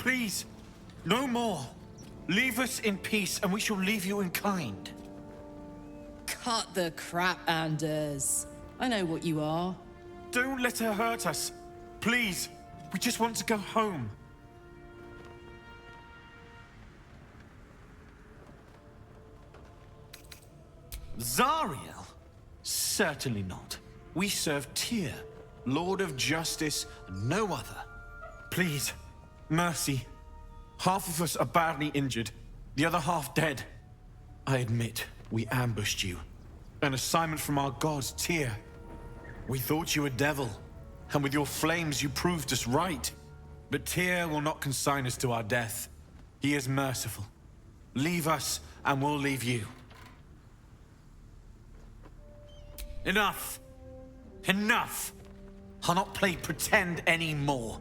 please, no more. Leave us in peace, and we shall leave you in kind. Cut the crap, Anders. I know what you are. Don't let her hurt us. Please, we just want to go home. Zariel? Certainly not. We serve Tyr, Lord of Justice, and no other. Please, mercy. Half of us are badly injured, the other half dead. I admit, we ambushed you. An assignment from our god, Tyr. We thought you a devil, and with your flames you proved us right. But Tyr will not consign us to our death. He is merciful. Leave us, and we'll leave you. Enough! Enough! I'll not play pretend anymore.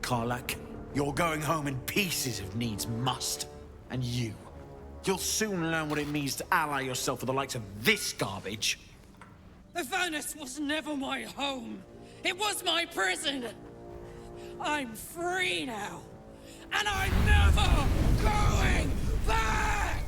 Karlak, you're going home in pieces if needs must. And you'll soon learn what it means to ally yourself with the likes of this garbage. The furnace was never my home. It was my prison. I'm free now. And I'm never going back!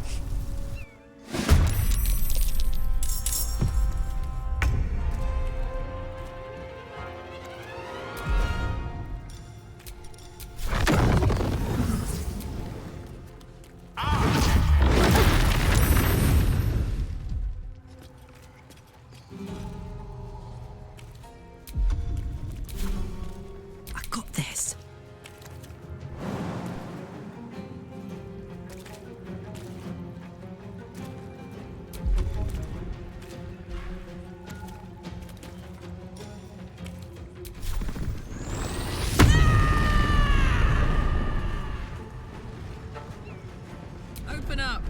Open up!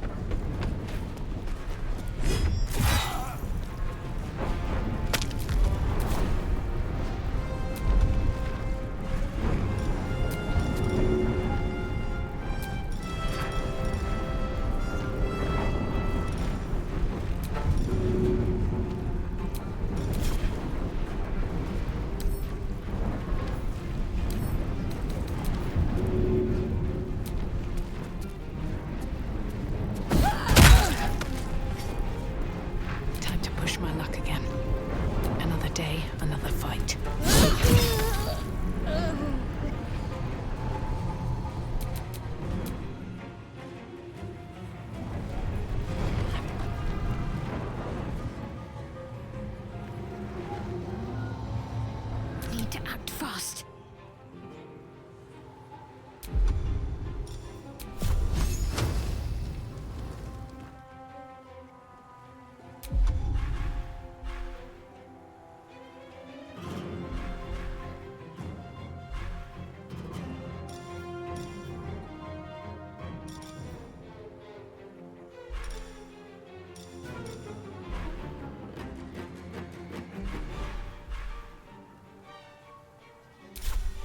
To act fast.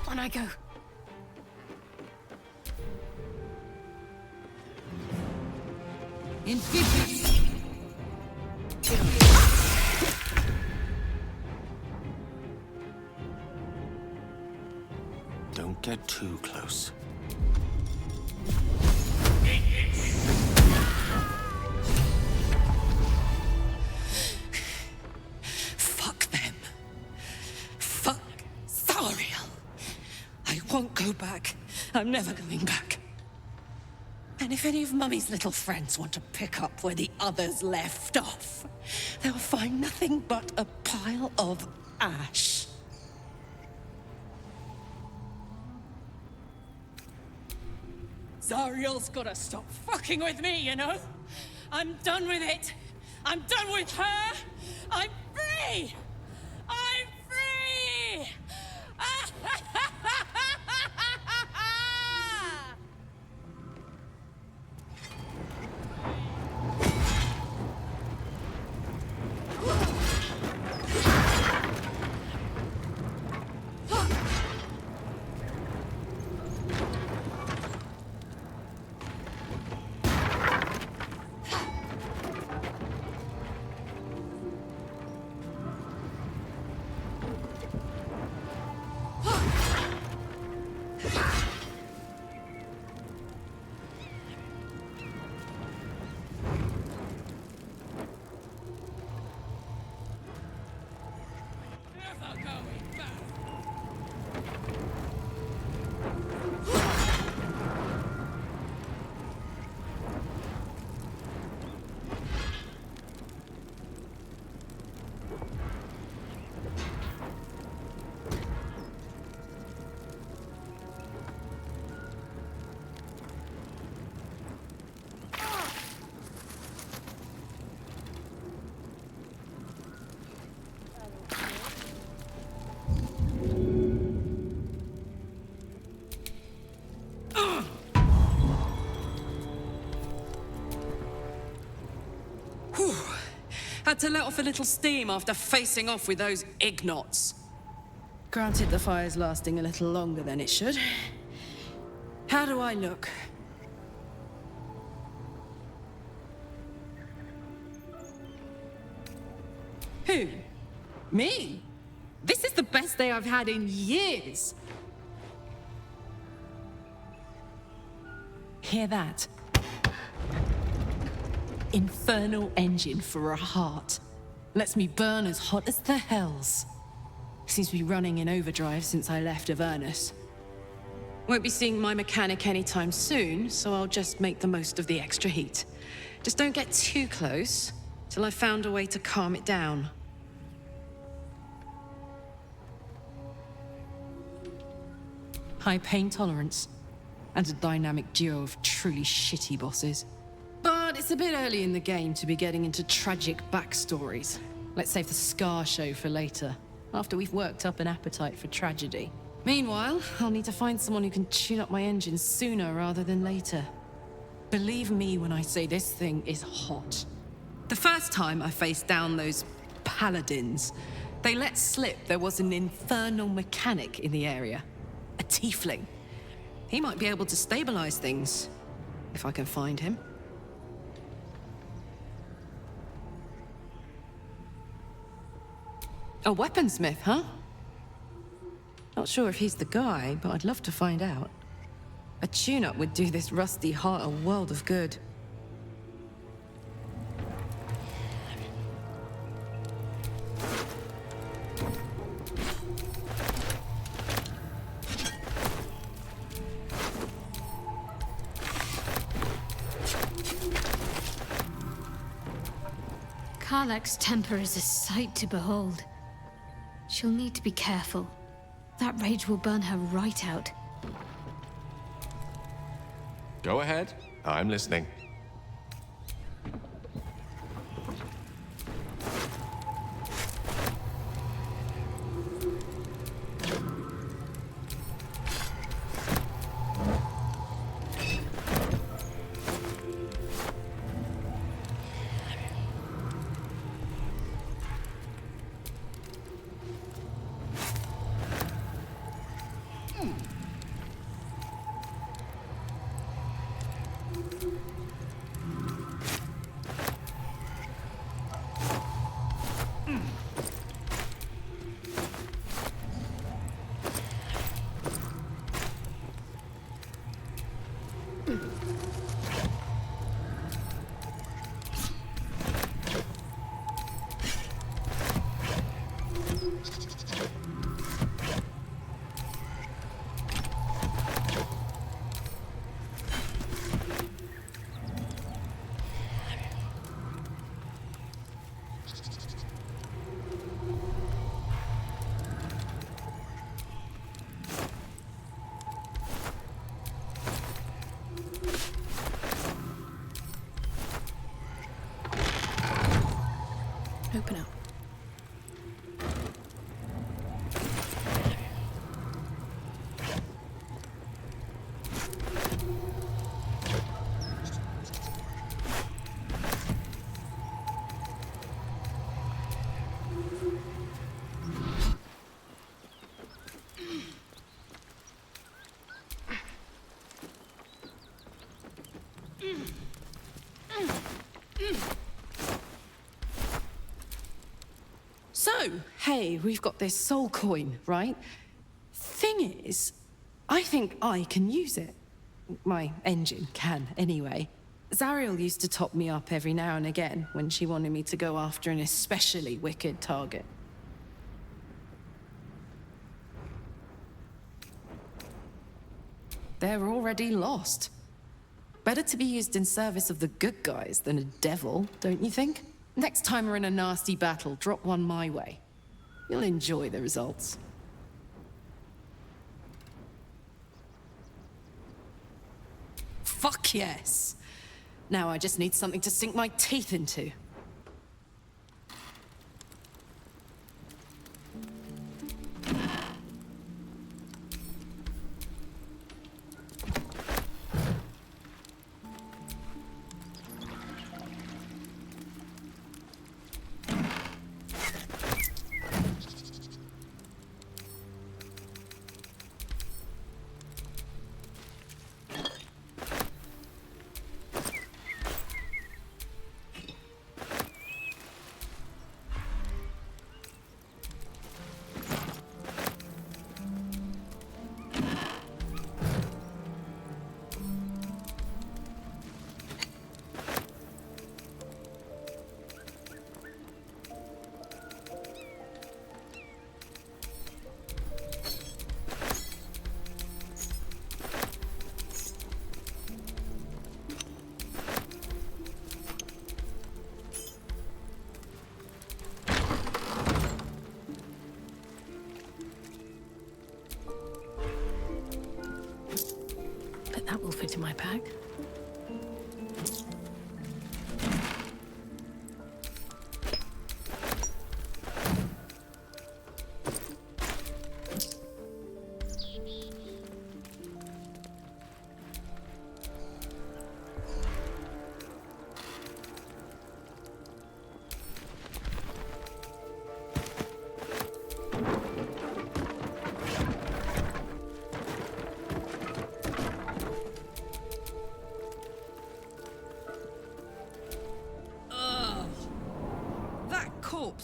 On I go. In 50. Don't get too close. Fuck them. Fuck Zariel. I won't go back. I'm never going back. And if any of Mummy's little friends want to pick up where the others left off, they'll find nothing but a pile of ash. Zariel's gotta stop fucking with me, you know? I'm done with it. I'm done with her. I'm free! I'm free! Had to let off a little steam after facing off with those ignots. Granted, the fire's lasting a little longer than it should. How do I look? Who? Me? This is the best day I've had in years. Hear that? Infernal engine for a heart. Lets me burn as hot as the hells. Seems to be running in overdrive since I left Avernus. Won't be seeing my mechanic anytime soon, so I'll just make the most of the extra heat. Just don't get too close, till I've found a way to calm it down. High pain tolerance, and a dynamic duo of truly shitty bosses. But it's a bit early in the game to be getting into tragic backstories. Let's save the Scar show for later, after we've worked up an appetite for tragedy. Meanwhile, I'll need to find someone who can tune up my engine sooner rather than later. Believe me when I say this thing is hot. The first time I faced down those paladins, they let slip there was an infernal mechanic in the area. A tiefling. He might be able to stabilize things, if I can find him. A weaponsmith, huh? Not sure if he's the guy, but I'd love to find out. A tune-up would do this rusty heart a world of good. Karlach's temper is a sight to behold. She'll need to be careful. That rage will burn her right out. Go ahead. I'm listening. Open up. So, hey, we've got this soul coin, right? Thing is, I think I can use it. My engine can, anyway. Zariel used to top me up every now and again when she wanted me to go after an especially wicked target. They're already lost. Better to be used in service of the good guys than a devil, don't you think? Next time we're in a nasty battle, drop one my way. You'll enjoy the results. Fuck yes! Now I just need something to sink my teeth into. my pack.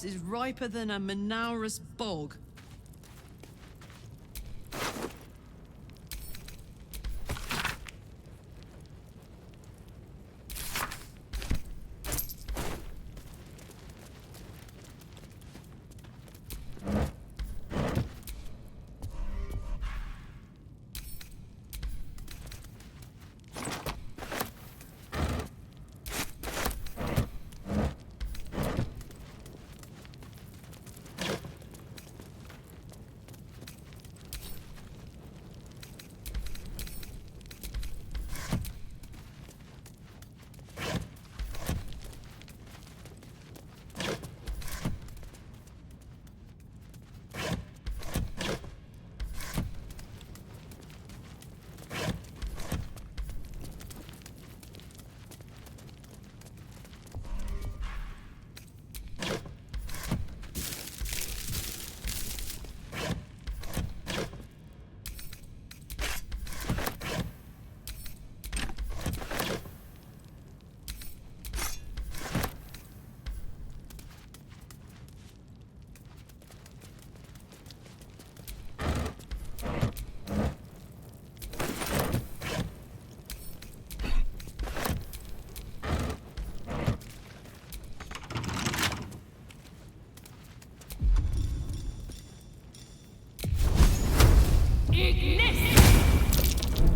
Is riper than a Manaurus bog.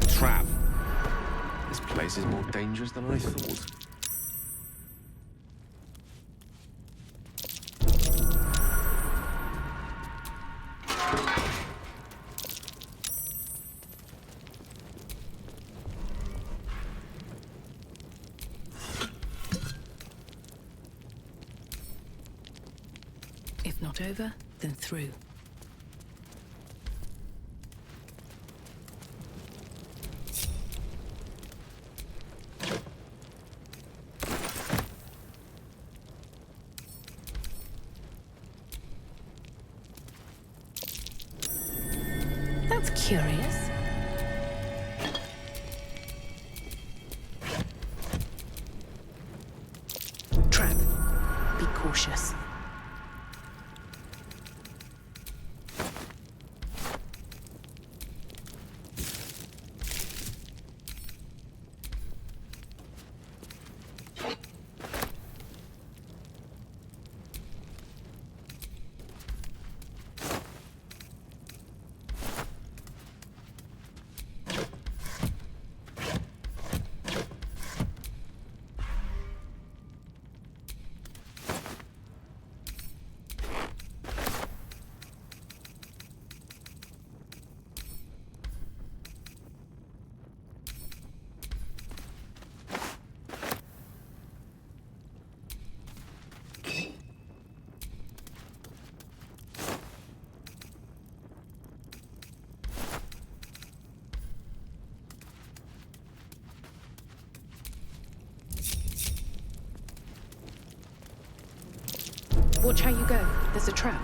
Trap. This place is more dangerous than I thought. If not over, then through. That's curious. Trap. Be cautious. Watch how you go. There's a trap.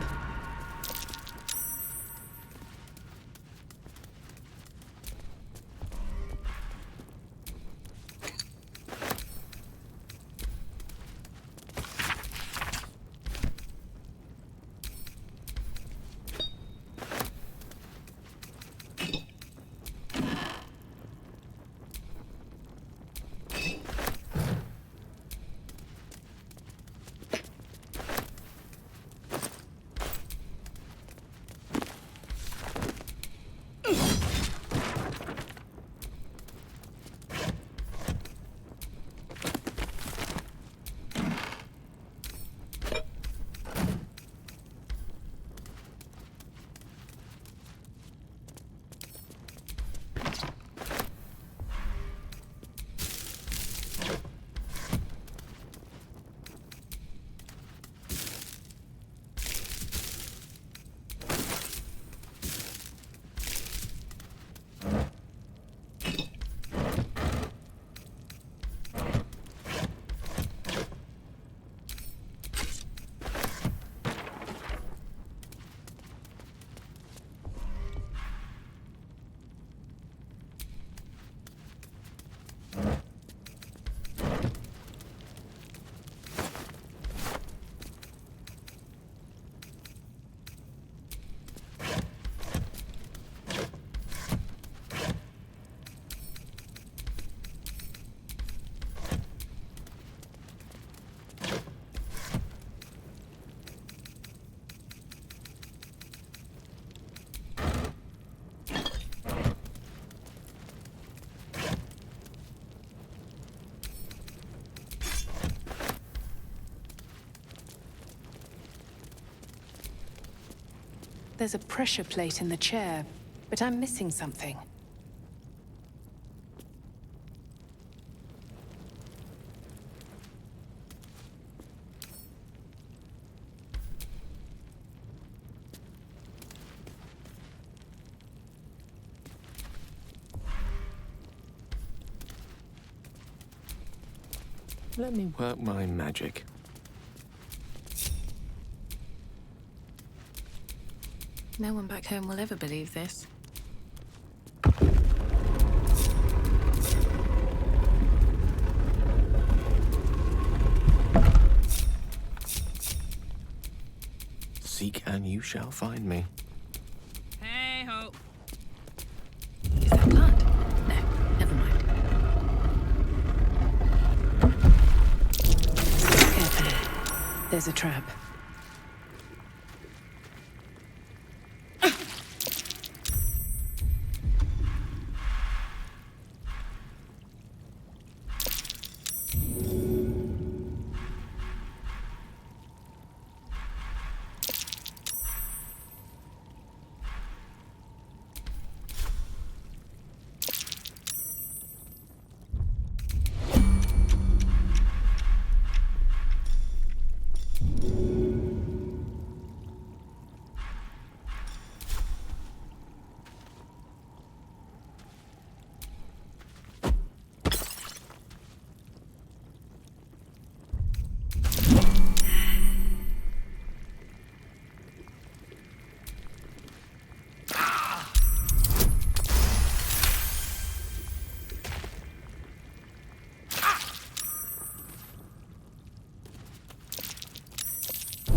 There's a pressure plate in the chair, but I'm missing something. Let me work my magic. No one back home will ever believe this. Seek and you shall find me. Hey ho. Is that blood? No, never mind. Carefully. There's a trap.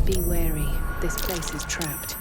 Be wary. This place is trapped.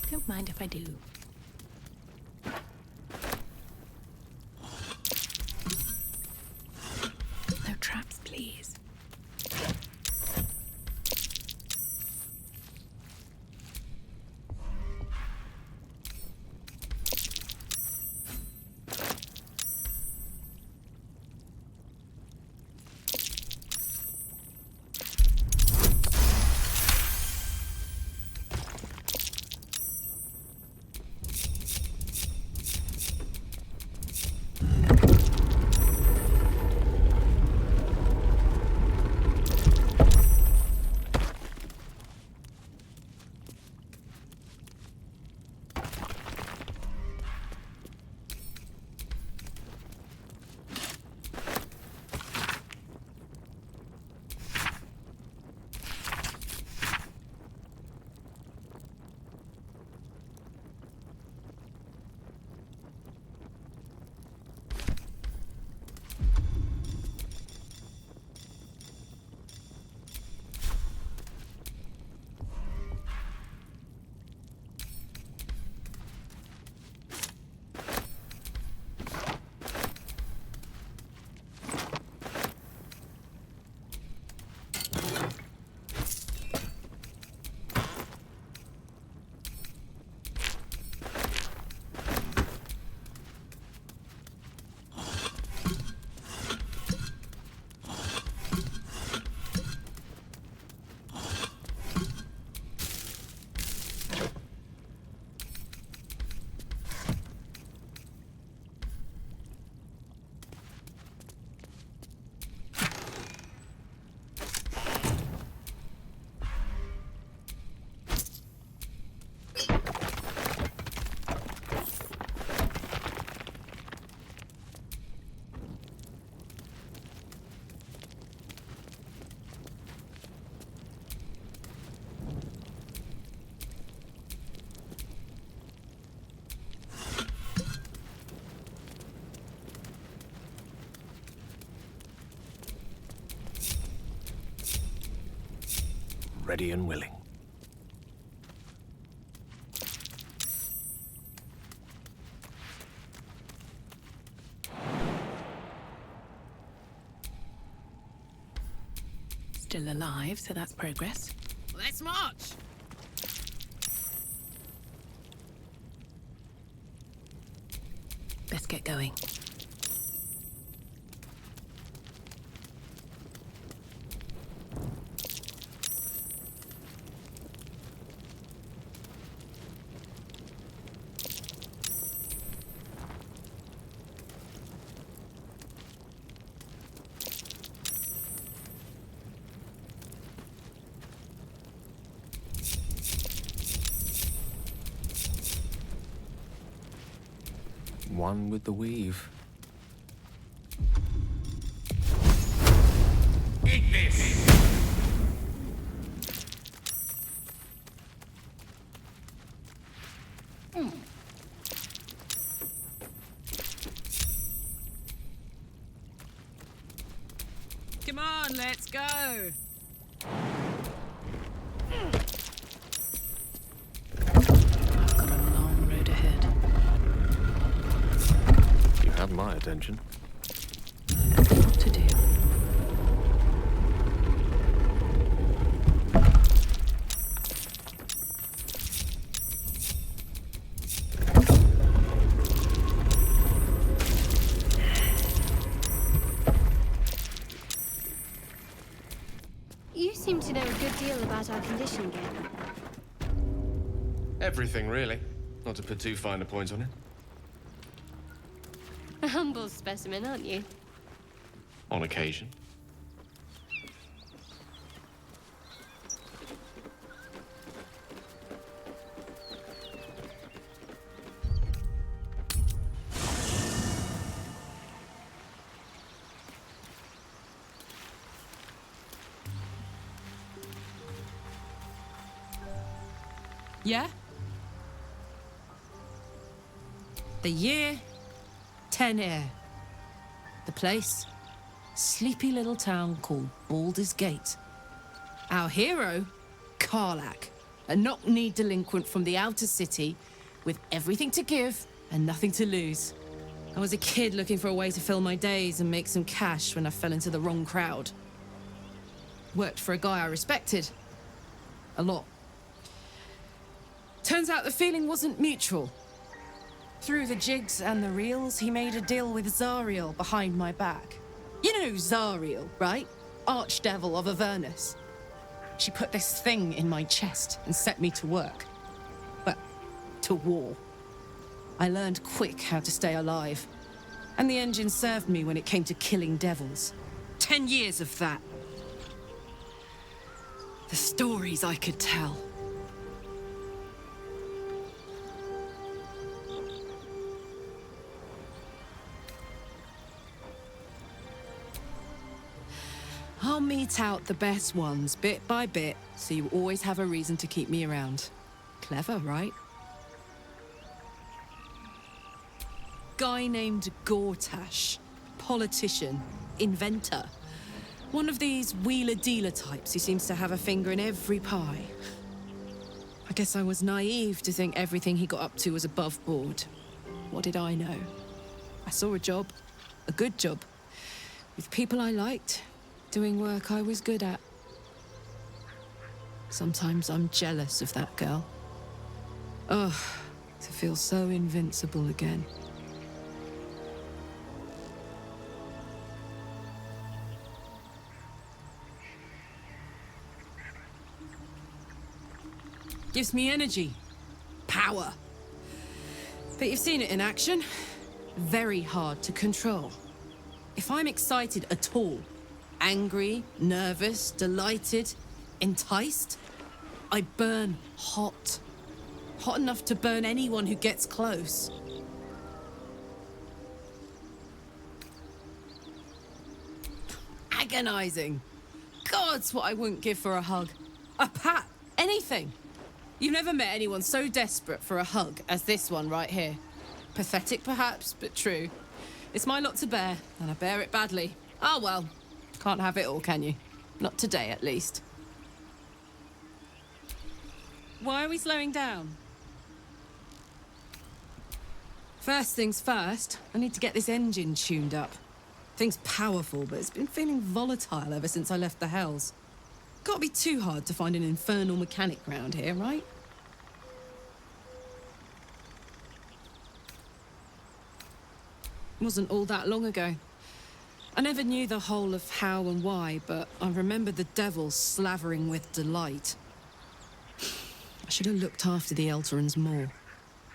Don't mind if I do. No traps, please. ready and willing. Still alive, so that's progress. Let's march! Let's get going. One with the weave. Eat this! Come on, let's go! I've got a long road ahead. You have my attention. What to do? You seem to know a good deal about our condition, Galen. Everything, really. Not to put too fine a point on it. A humble specimen, aren't you? On occasion. Yeah? The year, 10 air. The place, sleepy little town called Baldur's Gate. Our hero, Karlach, a knock-kneed delinquent from the outer city with everything to give and nothing to lose. I was a kid looking for a way to fill my days and make some cash when I fell into the wrong crowd. Worked for a guy I respected. A lot. Turns out the feeling wasn't mutual. Through the jigs and the reels, he made a deal with Zariel behind my back. You know Zariel, right? Archdevil of Avernus. She put this thing in my chest and set me to work. Well, to war. I learned quick how to stay alive. And the engine served me when it came to killing devils. 10 years of that. The stories I could tell. I'll mete out the best ones bit by bit, so you always have a reason to keep me around. Clever, right? Guy named Gortash. Politician. Inventor. One of these wheeler-dealer types who seems to have a finger in every pie. I guess I was naive to think everything he got up to was above board. What did I know? I saw a job. A good job. With people I liked. Doing work I was good at. Sometimes I'm jealous of that girl. Ugh, to feel so invincible again. Gives me energy. Power. But you've seen it in action. Very hard to control. If I'm excited at all, angry, nervous, delighted, enticed, I burn hot. Hot enough to burn anyone who gets close. Agonizing. God's what I wouldn't give for a hug. A pat. Anything. You've never met anyone so desperate for a hug as this one right here. Pathetic perhaps, but true. It's my lot to bear, and I bear it badly. Ah well. Can't have it all, can you? Not today, at least. Why are we slowing down? First things first, I need to get this engine tuned up. Thing's powerful, but it's been feeling volatile ever since I left the Hells. Can't be too hard to find an infernal mechanic round here, right? Wasn't all that long ago. I never knew the whole of how and why, but I remember the devil slavering with delight. I should have looked after the Elterans more.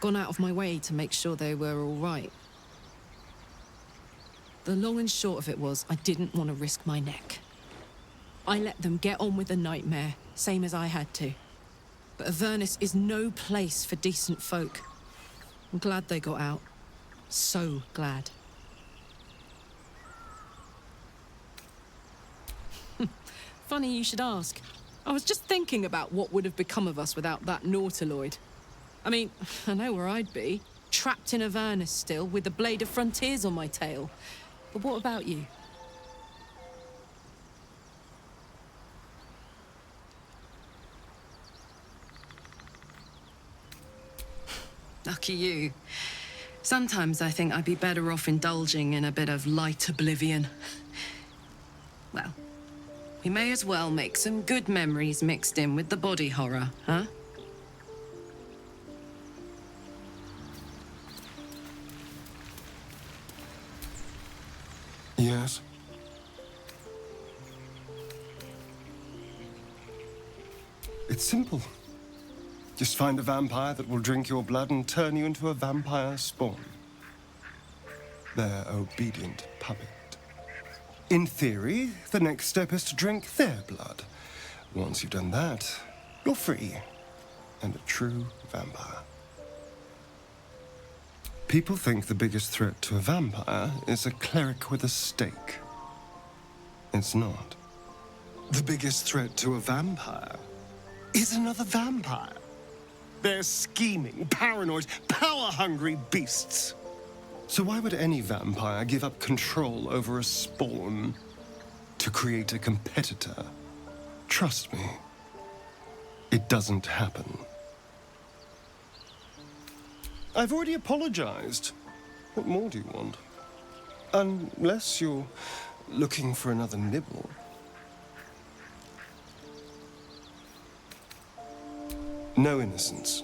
Gone out of my way to make sure they were all right. The long and short of it was, I didn't want to risk my neck. I let them get on with the nightmare, same as I had to. But Avernus is no place for decent folk. I'm glad they got out. So glad. Funny you should ask. I was just thinking about what would have become of us without that Nautiloid. I mean, I know where I'd be. Trapped in Avernus still, with the Blade of Frontiers on my tail. But what about you? Lucky you. Sometimes I think I'd be better off indulging in a bit of light oblivion. Well, we may as well make some good memories mixed in with the body horror, huh? Yes. It's simple. Just find a vampire that will drink your blood and turn you into a vampire spawn. Their obedient puppet. In theory, the next step is to drink their blood. Once you've done that, you're free and a true vampire. People think the biggest threat to a vampire is a cleric with a stake. It's not. The biggest threat to a vampire is another vampire. They're scheming, paranoid, power-hungry beasts. So why would any vampire give up control over a spawn to create a competitor? Trust me, it doesn't happen. I've already apologized. What more do you want? Unless you're looking for another nibble. No innocence.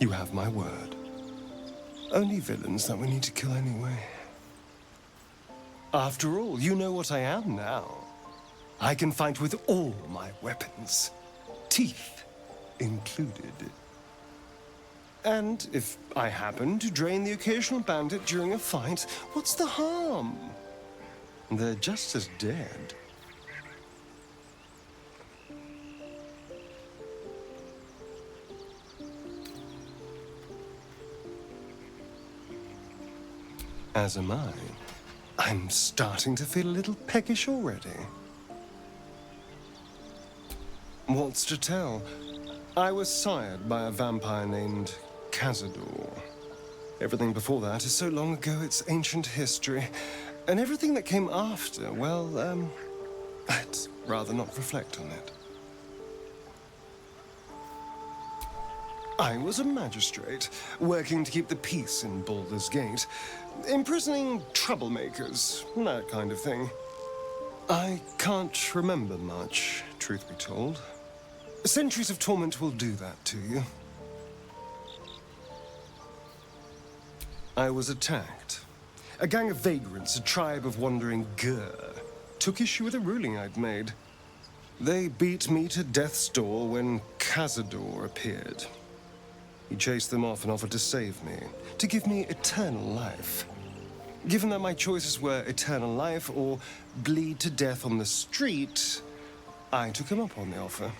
You have my word. Only villains that we need to kill anyway. After all, you know what I am now. I can fight with all my weapons, teeth included. And if I happen to drain the occasional bandit during a fight, what's the harm? They're just as dead. As am I. I'm starting to feel a little peckish already. What's to tell? I was sired by a vampire named Cazador. Everything before that is so long ago it's ancient history. And everything that came after, well, I'd rather not reflect on it. I was a magistrate, working to keep the peace in Baldur's Gate, imprisoning troublemakers, that kind of thing. I can't remember much, truth be told. Centuries of torment will do that to you. I was attacked. A gang of vagrants, a tribe of wandering Gur, took issue with a ruling I'd made. They beat me to death's door when Cazador appeared. He chased them off and offered to save me, to give me eternal life. Given that my choices were eternal life or bleed to death on the street, I took him up on the offer.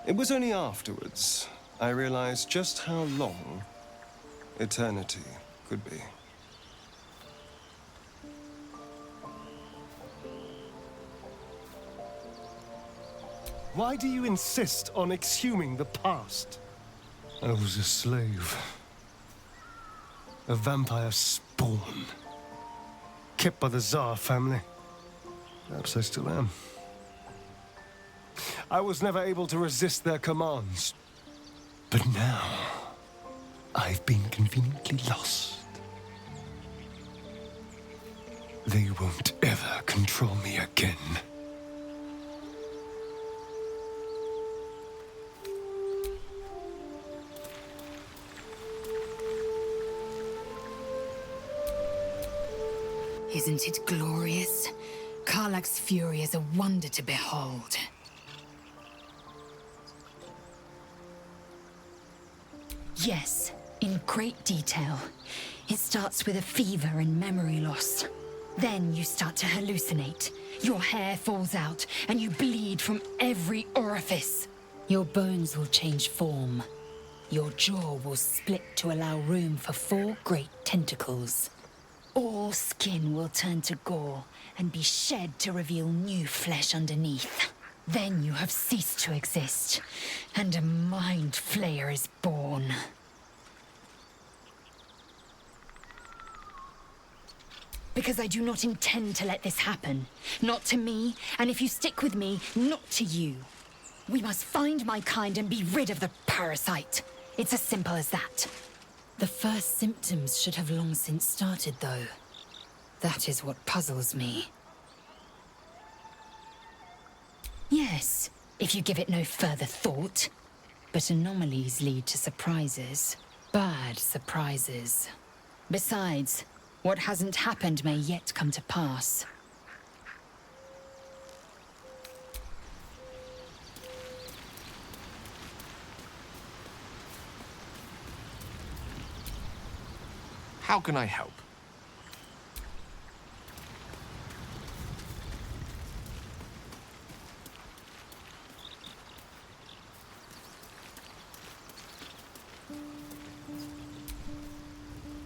It was only afterwards I realized just how long eternity could be. Why do you insist on exhuming the past? I was a slave. A vampire spawn. Kept by the Tsar family. Perhaps I still am. I was never able to resist their commands. But now, I've been conveniently lost. They won't ever control me again. Isn't it glorious? Karlach's fury is a wonder to behold. Yes, in great detail. It starts with a fever and memory loss. Then you start to hallucinate. Your hair falls out, and you bleed from every orifice. Your bones will change form. Your jaw will split to allow room for 4 great tentacles. All skin will turn to gore and be shed to reveal new flesh underneath. Then you have ceased to exist, and a mind flayer is born. Because I do not intend to let this happen. Not to me, and if you stick with me, not to you. We must find my kind and be rid of the parasite. It's as simple as that. The first symptoms should have long since started, though. That is what puzzles me. Yes, if you give it no further thought. But anomalies lead to surprises. Bad surprises. Besides, what hasn't happened may yet come to pass. How can I help?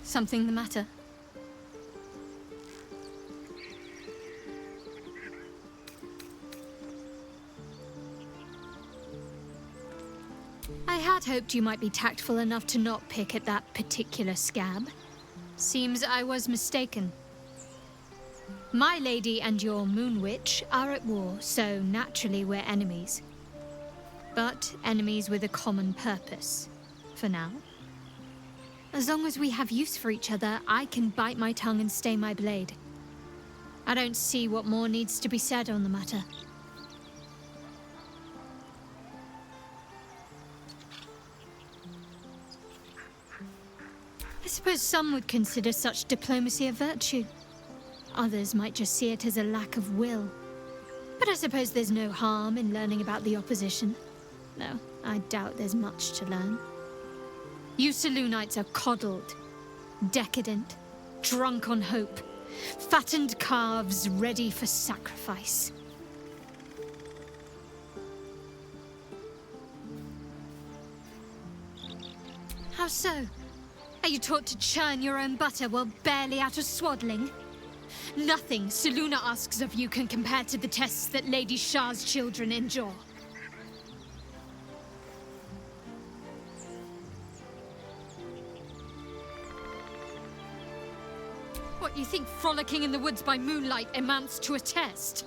Something the matter? I had hoped you might be tactful enough to not pick at that particular scab. Seems I was mistaken. My lady and your moon witch are at war, so naturally we're enemies. But enemies with a common purpose, for now. As long as we have use for each other, I can bite my tongue and stay my blade. I don't see what more needs to be said on the matter. I suppose some would consider such diplomacy a virtue. Others might just see it as a lack of will. But I suppose there's no harm in learning about the opposition. No, I doubt there's much to learn. You Selûnites are coddled, decadent, drunk on hope, fattened calves ready for sacrifice. How so? Are you taught to churn your own butter while barely out of swaddling? Nothing Selûne asks of you can compare to the tests that Lady Shah's children endure. What, you think frolicking in the woods by moonlight amounts to a test?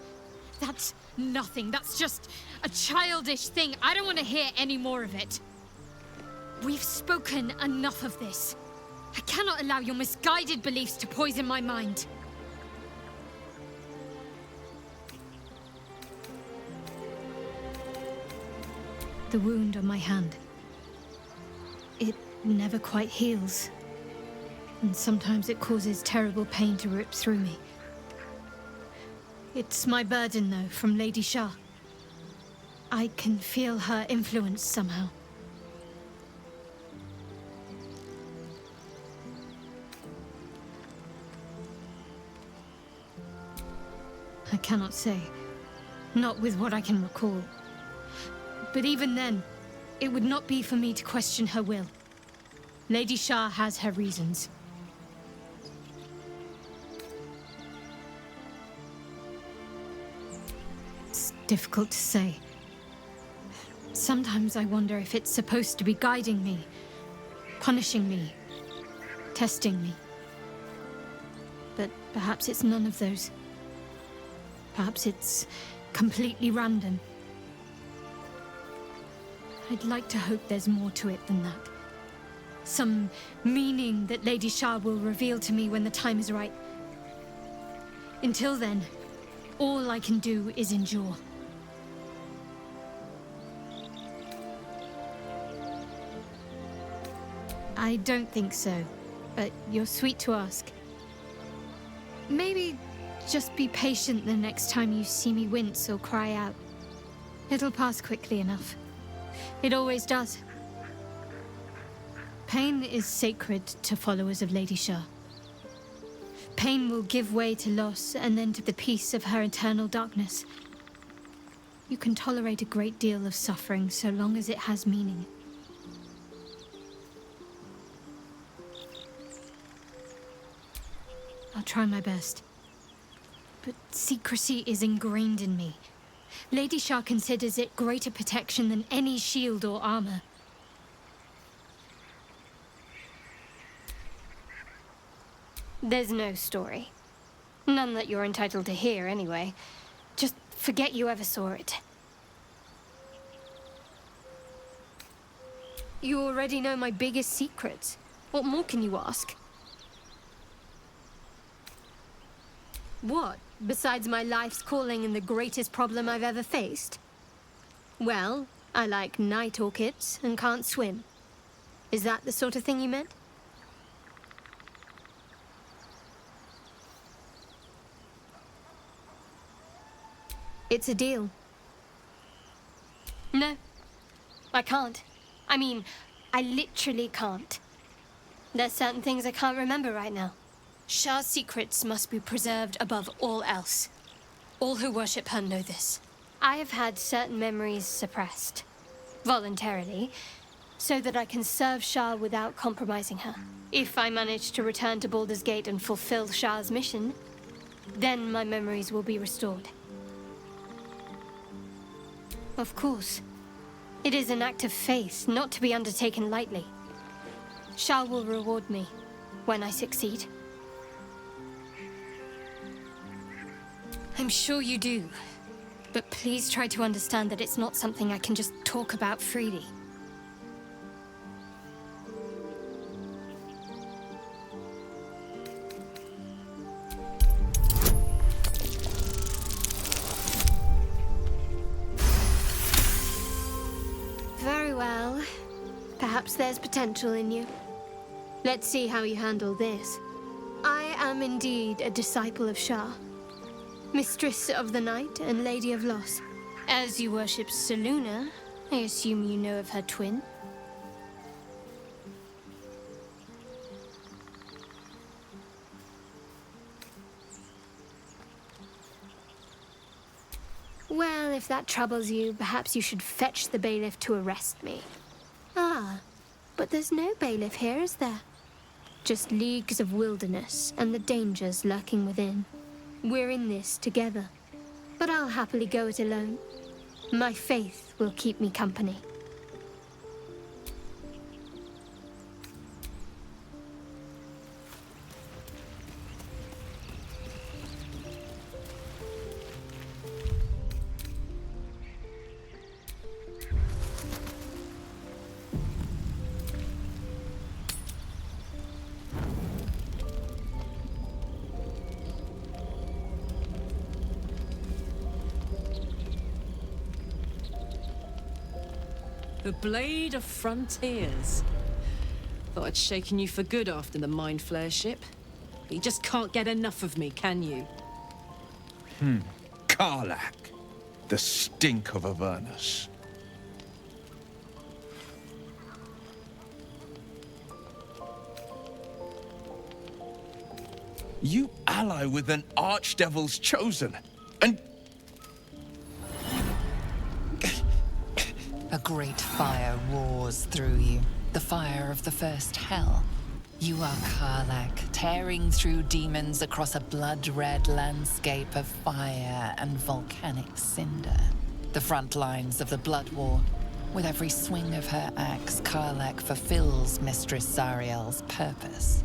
That's nothing. That's just a childish thing. I don't want to hear any more of it. We've spoken enough of this. I cannot allow your misguided beliefs to poison my mind. The wound on my hand. It never quite heals. And sometimes it causes terrible pain to rip through me. It's my burden, though, from Lady Shah. I can feel her influence somehow. I cannot say. Not with what I can recall. But even then, it would not be for me to question her will. Lady Shah has her reasons. It's difficult to say. Sometimes I wonder if it's supposed to be guiding me, punishing me, testing me. But perhaps it's none of those. Perhaps it's completely random. I'd like to hope there's more to it than that. Some meaning that Lady Shah will reveal to me when the time is right. Until then, all I can do is endure. I don't think so, but you're sweet to ask. Maybe just be patient the next time you see me wince or cry out. It'll pass quickly enough. It always does. Pain is sacred to followers of Lady Shah. Pain will give way to loss and then to the peace of her eternal darkness. You can tolerate a great deal of suffering so long as it has meaning. I'll try my best. But secrecy is ingrained in me. Lady Shah considers it greater protection than any shield or armor. There's no story. None that you're entitled to hear, anyway. Just forget you ever saw it. You already know my biggest secrets. What more can you ask? What, besides my life's calling and the greatest problem I've ever faced? Well, I like night orchids and can't swim. Is that the sort of thing you meant? It's a deal. No, I can't. I mean, I literally can't. There's certain things I can't remember right now. Shah's secrets must be preserved above all else. All who worship her know this. I have had certain memories suppressed, voluntarily, so that I can serve Shah without compromising her. If I manage to return to Baldur's Gate and fulfill Shah's mission, then my memories will be restored. Of course. It is an act of faith, not to be undertaken lightly. Shah will reward me when I succeed. I'm sure you do. But please try to understand that it's not something I can just talk about freely. Very well. Perhaps there's potential in you. Let's see how you handle this. I am indeed a disciple of Shah. Mistress of the Night and Lady of Loss. As you worship Selûne, I assume you know of her twin. Well, if that troubles you, perhaps you should fetch the bailiff to arrest me. Ah, but there's no bailiff here, is there? Just leagues of wilderness and the dangers lurking within. We're in this together, but I'll happily go it alone. My faith will keep me company. The Blade of Frontiers. Thought I'd shaken you for good after the Mind Flare ship. You just can't get enough of me, can you? Karlach. The stink of Avernus. You ally with an Archdevil's chosen, and A great fire roars through you, the fire of the first hell. You are Karlach, tearing through demons across a blood-red landscape of fire and volcanic cinder. The front lines of the Blood War. With every swing of her axe, Karlach fulfills Mistress Zariel's purpose.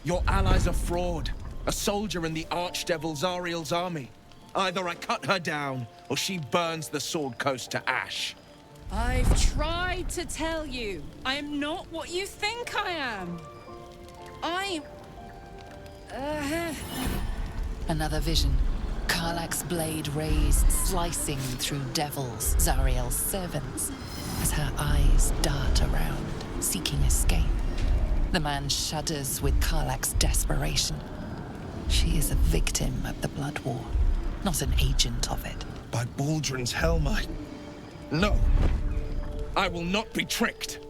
your ally's a fraud, a soldier in the Archdevil Zariel's army. Either I cut her down, or she burns the Sword Coast to ash. I've tried to tell you. I am not what you think I am. I'm... Another vision. Karlach's blade raised, slicing through devils, Zariel's servants, as her eyes dart around, seeking escape. The man shudders with Karlach's desperation. She is a victim of the Blood War, not an agent of it. By Baldur's helm, No! I will not be tricked!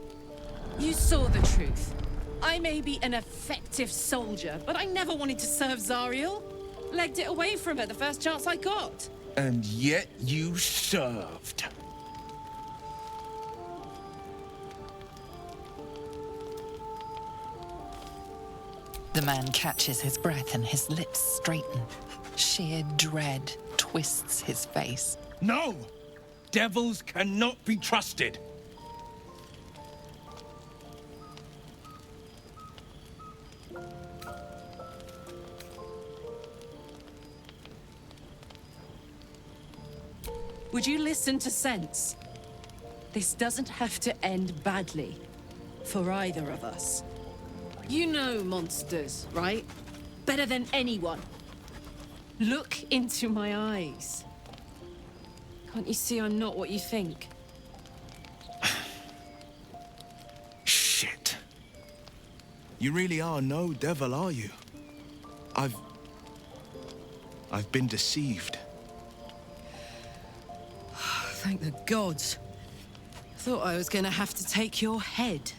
You saw the truth. I may be an effective soldier, but I never wanted to serve Zariel. Legged it away from her the first chance I got. And yet you served. The man catches his breath and his lips straighten. Sheer dread twists his face. No! Devils cannot be trusted! Would you listen to sense? This doesn't have to end badly. For either of us. You know monsters, right? Better than anyone. Look into my eyes. Can't you see I'm not what you think? Shit. You really are no devil, are you? I've been deceived. Thank the gods. Thought I was gonna have to take your head.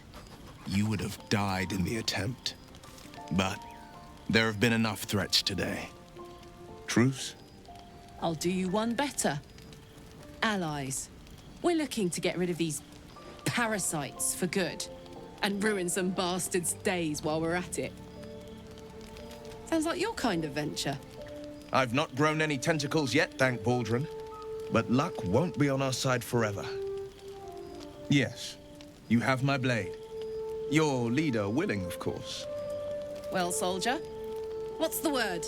You would have died in the attempt. But there have been enough threats today. Truce? I'll do you one better. Allies. We're looking to get rid of these parasites for good. And ruin some bastards' days while we're at it. Sounds like your kind of venture. I've not grown any tentacles yet, thank Baldur. But luck won't be on our side forever. Yes, you have my blade. Your leader willing, of course. Well, soldier, what's the word?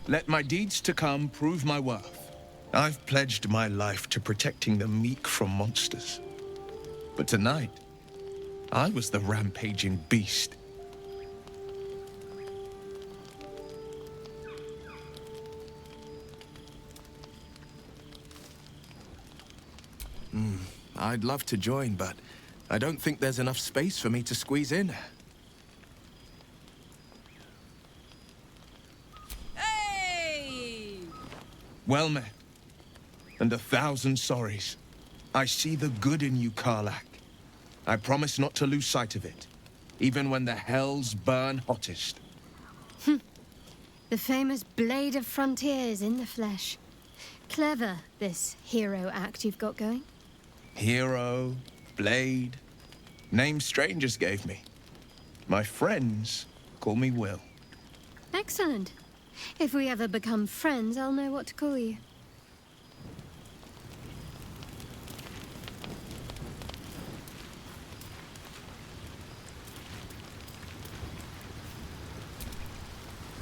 Let my deeds to come prove my worth. I've pledged my life to protecting the meek from monsters. But tonight, I was the rampaging beast. I'd love to join, but I don't think there's enough space for me to squeeze in. Hey! Well met. And 1,000 sorries. I see the good in you, Karlach. I promise not to lose sight of it, even when the hells burn hottest. The famous Blade of Frontiers in the flesh. Clever, this hero act you've got going. Hero, Blade, names strangers gave me. My friends call me Will. Excellent. If we ever become friends, I'll know what to call you.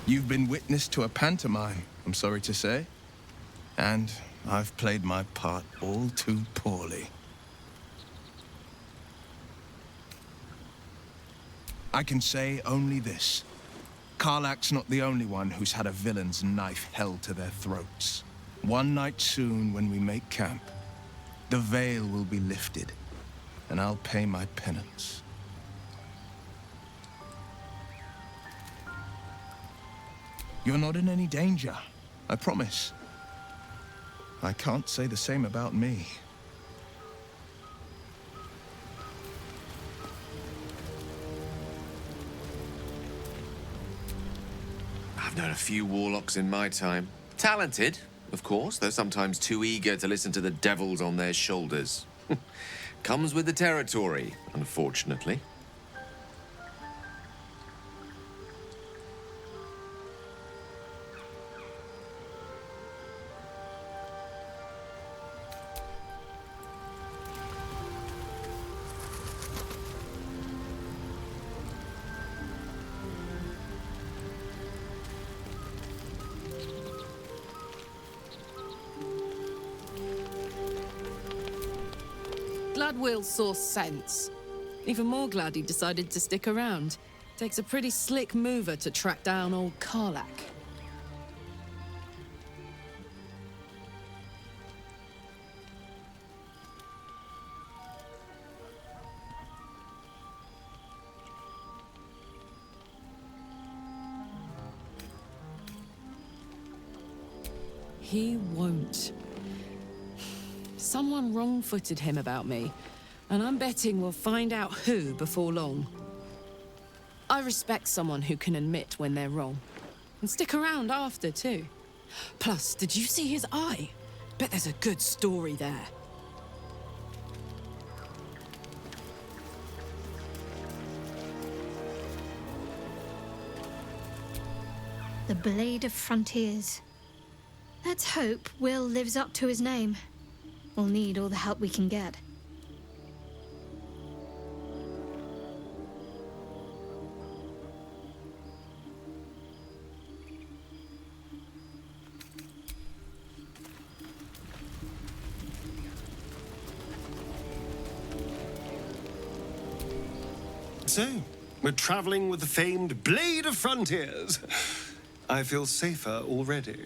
You've been witness to a pantomime, I'm sorry to say. And I've played my part all too poorly. I can say only this. Karlach's not the only one who's had a villain's knife held to their throats. One night soon, when we make camp, the veil will be lifted, and I'll pay my penance. You're not in any danger, I promise. I can't say the same about me. I've known a few warlocks in my time. Talented, of course, though sometimes too eager to listen to the devils on their shoulders. Comes with the territory, unfortunately. Will saw sense. Even more glad he decided to stick around. Takes a pretty slick mover to track down old Karlach. He won't. Someone wrong-footed him about me, and I'm betting we'll find out who before long. I respect someone who can admit when they're wrong, and stick around after, too. Plus, did you see his eye? Bet there's a good story there. The Blade of Frontiers. Let's hope Will lives up to his name. We'll need all the help we can get. So, we're traveling with the famed Blade of Frontiers. I feel safer already.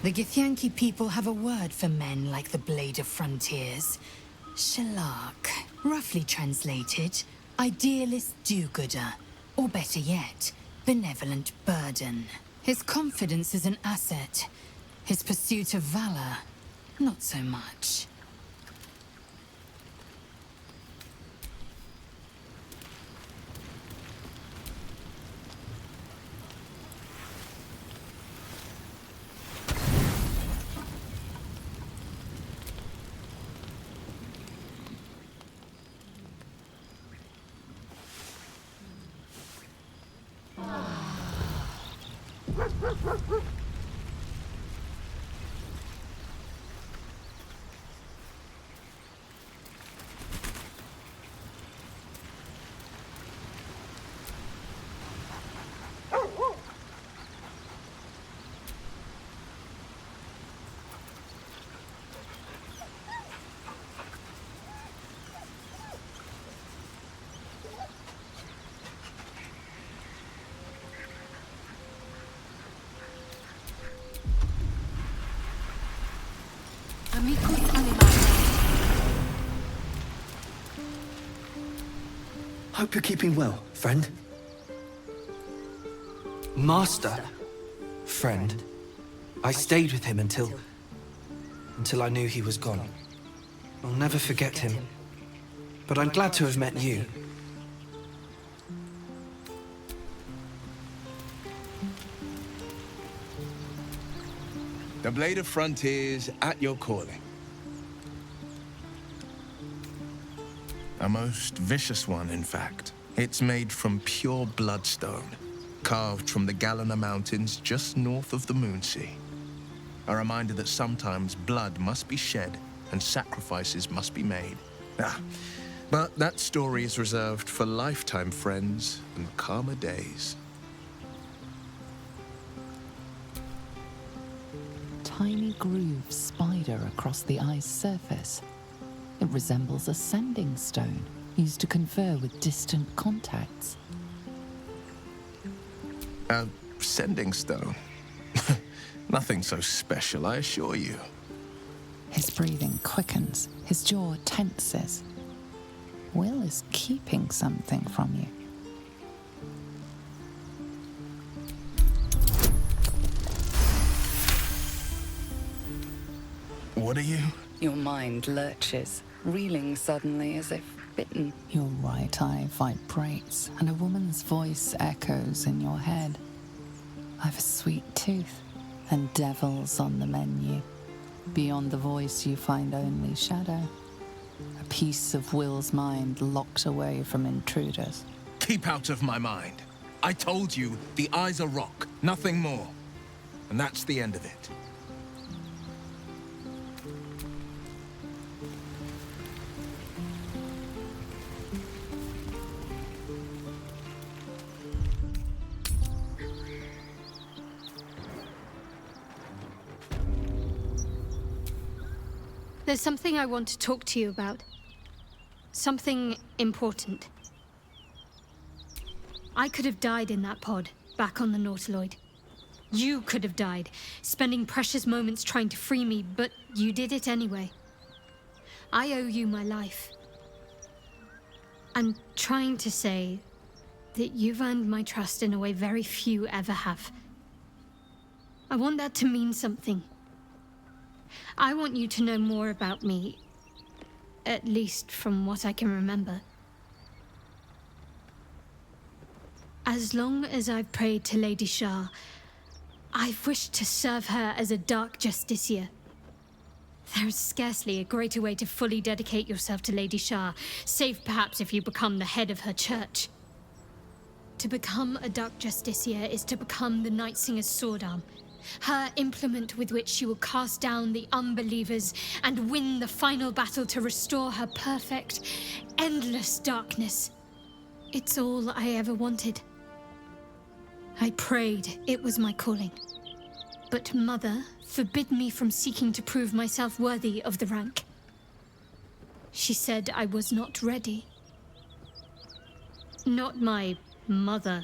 The Githyanki people have a word for men like the Blade of Frontiers. Shalak. Roughly translated, idealist do-gooder. Or better yet, benevolent burden. His confidence is an asset. His pursuit of valor, not so much. Hope you're keeping well, friend. Master. Friend. I stayed with him until I knew he was gone. I'll never forget him. But I'm glad to have met you. The Blade of Frontiers at your calling. A most vicious one, in fact. It's made from pure bloodstone, carved from the Galena Mountains just north of the Moonsea. A reminder that sometimes blood must be shed and sacrifices must be made. But that story is reserved for lifetime friends and calmer days. Tiny grooves spider across the eye's surface. It resembles a sending stone used to confer with distant contacts. A sending stone? Nothing so special, I assure you. His breathing quickens, his jaw tenses. Will is keeping something from you. What are you? Your mind lurches, reeling suddenly as if bitten. Your right eye vibrates, and a woman's voice echoes in your head. I've a sweet tooth, and devils on the menu. Beyond the voice, you find only shadow. A piece of Will's mind locked away from intruders. Keep out of my mind. I told you, the eye's a rock, nothing more. And that's the end of it. There's something I want to talk to you about. Something important. I could have died in that pod, back on the Nautiloid. You could have died, spending precious moments trying to free me, but you did it anyway. I owe you my life. I'm trying to say that you've earned my trust in a way very few ever have. I want that to mean something. I want you to know more about me, at least from what I can remember. As long as I've prayed to Lady Shah, I've wished to serve her as a Dark Justiciar. There's scarcely a greater way to fully dedicate yourself to Lady Shah, save perhaps if you become the head of her church. To become a Dark Justiciar is to become the Night Singer's sword arm, her implement with which she will cast down the unbelievers and win the final battle to restore her perfect, endless darkness. It's all I ever wanted. I prayed it was my calling. But Mother forbid me from seeking to prove myself worthy of the rank. She said I was not ready. Not my mother,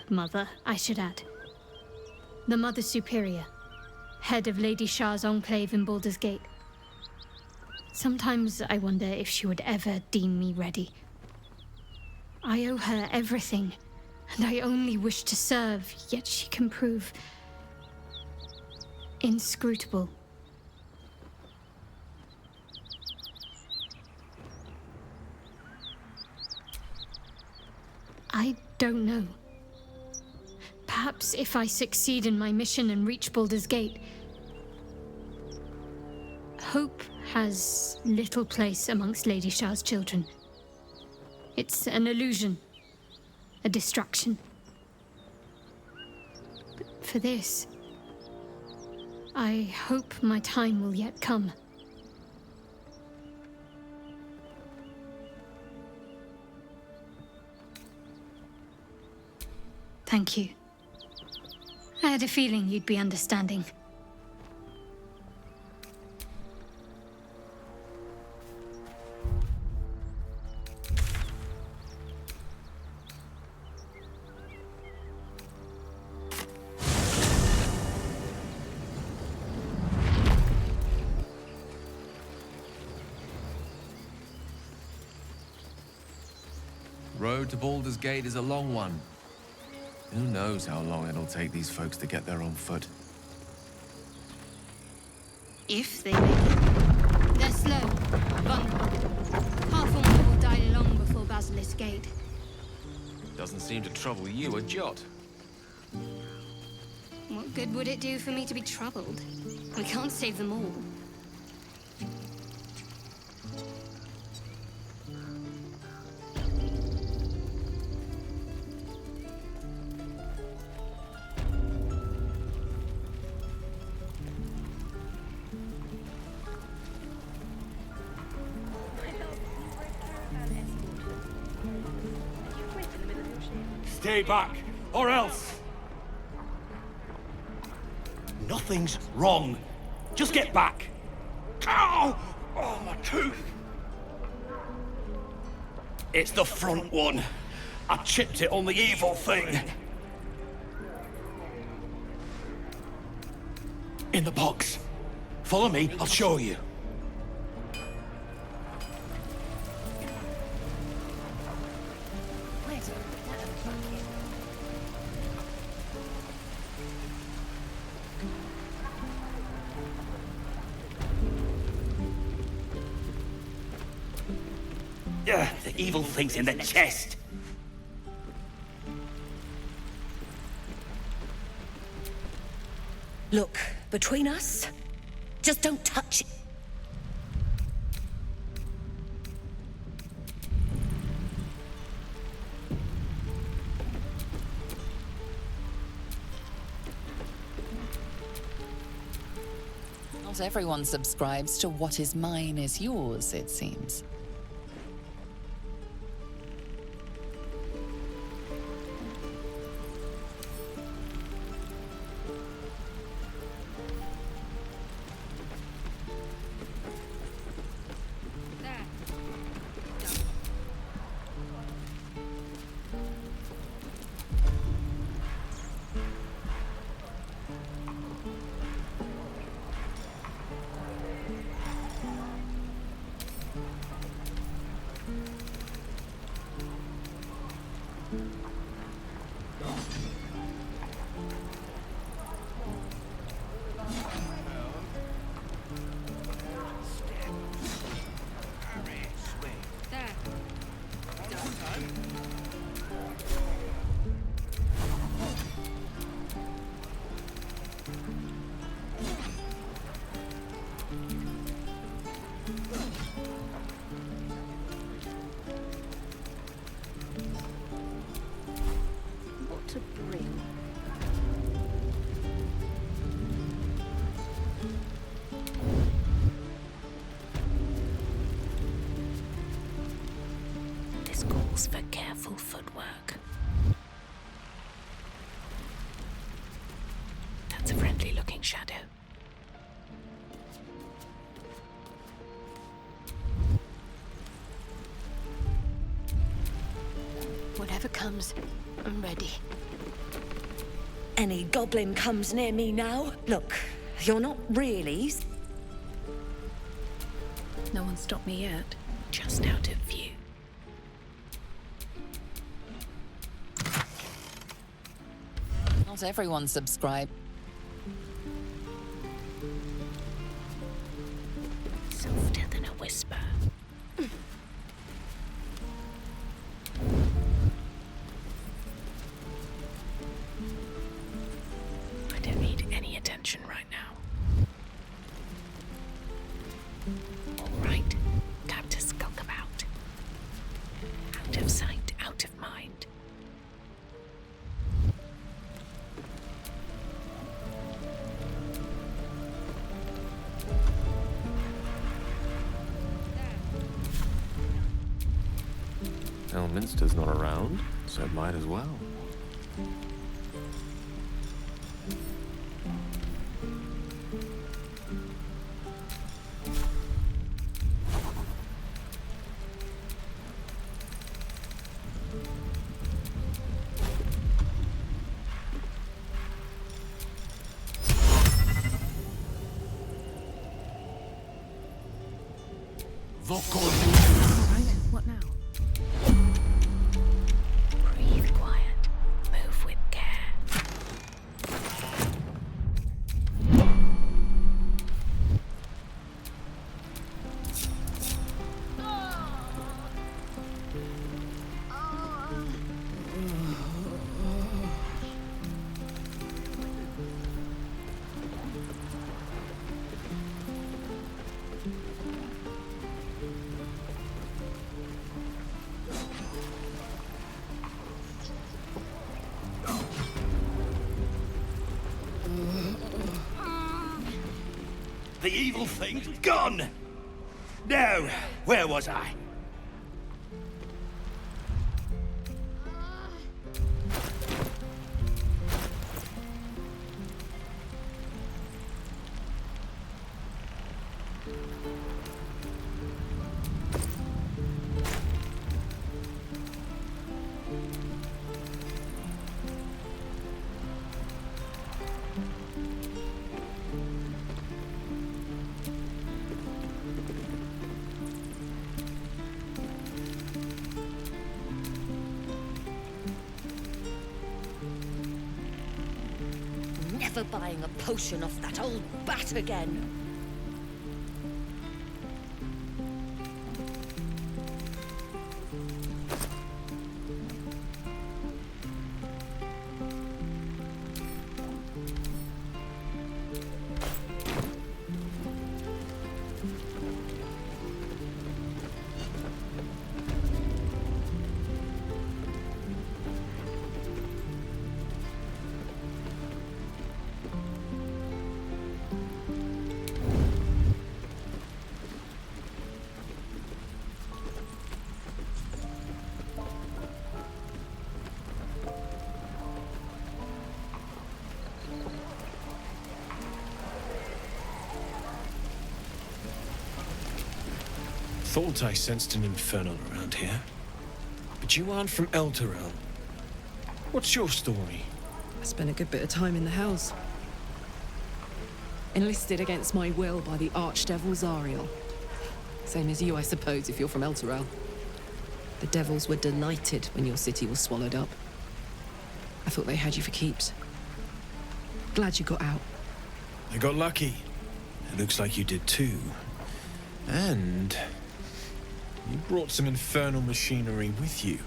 I should add. The Mother Superior, head of Lady Shah's enclave in Baldur's Gate. Sometimes I wonder if she would ever deem me ready. I owe her everything, and I only wish to serve, yet she can prove inscrutable. I don't know. Perhaps if I succeed in my mission and reach Baldur's Gate. Hope has little place amongst Lady Shah's children. It's an illusion, a distraction. But for this, I hope my time will yet come. Thank you. I had a feeling you'd be understanding. Road to Baldur's Gate is a long one. Who knows how long it'll take these folks to get there on foot. If they make it. They're slow, vulnerable. Half of them will die long before Basilisk Gate. Doesn't seem to trouble you a jot. What good would it do for me to be troubled? We can't save them all. Stay back, or else! Nothing's wrong. Just get back. Ow! Oh, my tooth! It's the front one. I chipped it on the evil thing. In the box. Follow me, I'll show you. The evil thing's in the chest. Look, between us, just don't touch it. Not everyone subscribes to what is mine is yours, it seems. for careful footwork. That's a friendly-looking shadow. Whatever comes, I'm ready. Any goblin comes near me now? Look, you're not really. No one stopped me yet. Just out of view. Not everyone subscribed. Softer than a whisper. I don't need any attention right now. All right, time to skulk about. Out of sight, out of mind. Elminster's not around, so might as well. Alright, what now? Breathe quiet. Move with care. The evil thing's gone! Now, where was I? Never buying a potion off that old bat again. Thought I sensed an infernal around here. But you aren't from Elturel. What's your story? I spent a good bit of time in the Hells. Enlisted against my will by the Archdevil Zariel. Same as you, I suppose, if you're from Elturel. The devils were delighted when your city was swallowed up. I thought they had you for keeps. Glad you got out. I got lucky. It looks like you did too. And you brought some infernal machinery with you.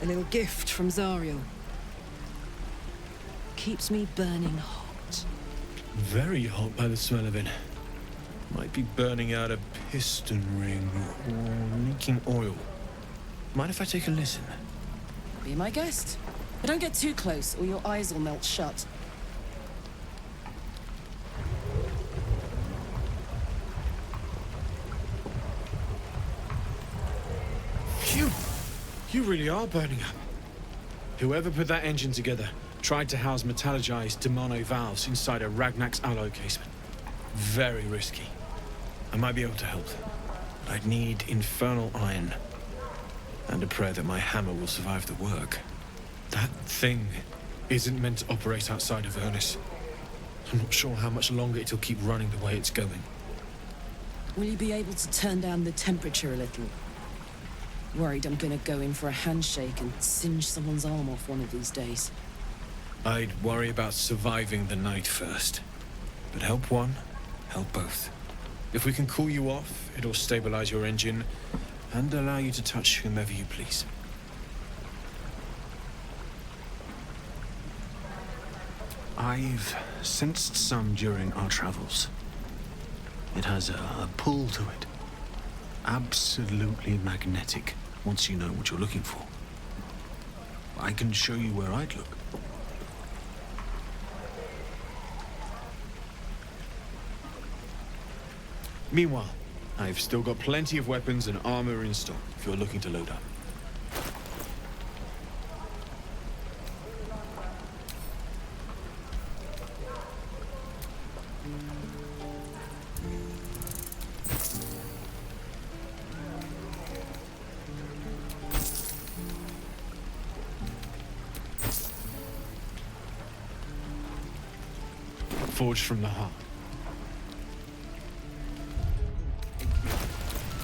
A little gift from Zariel. Keeps me burning hot. Very hot by the smell of it. Might be burning out a piston ring or leaking oil. Mind if I take a listen? Be my guest. But don't get too close or your eyes will melt shut. You really are burning up. Whoever put that engine together tried to house metallurgized Demono valves inside a Ragnak's alloy casement. Very risky. I might be able to help. But I'd need infernal iron. And a prayer that my hammer will survive the work. That thing isn't meant to operate outside of Ernest. I'm not sure how much longer it'll keep running the way it's going. Will you be able to turn down the temperature a little? Worried I'm gonna go in for a handshake and singe someone's arm off one of these days. I'd worry about surviving the night first. But help one, help both. If we can cool you off, it'll stabilize your engine and allow you to touch whomever you please. I've sensed some during our travels. It has a pull to it. Absolutely magnetic, once you know what you're looking for. I can show you where I'd look. Meanwhile, I've still got plenty of weapons and armor in stock if you're looking to load up. Forged from the heart.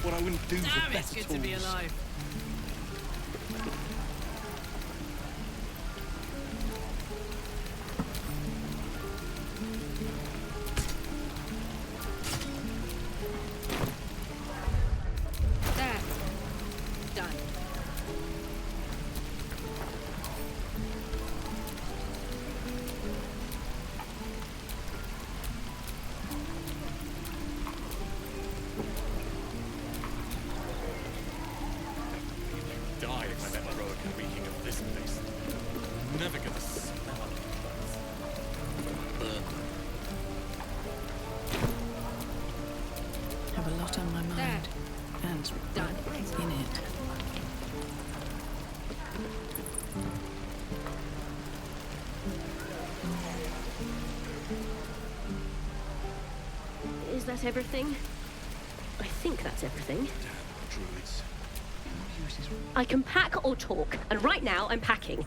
What I wouldn't do for Damn, better it's good tools. to be alive. There. Done. Die if I let Rowan reeking of this place. Never gonna smell Have a lot on my mind. And Done. in it. Is that everything? I think that's everything. druids. I can pack or talk, and right now I'm packing.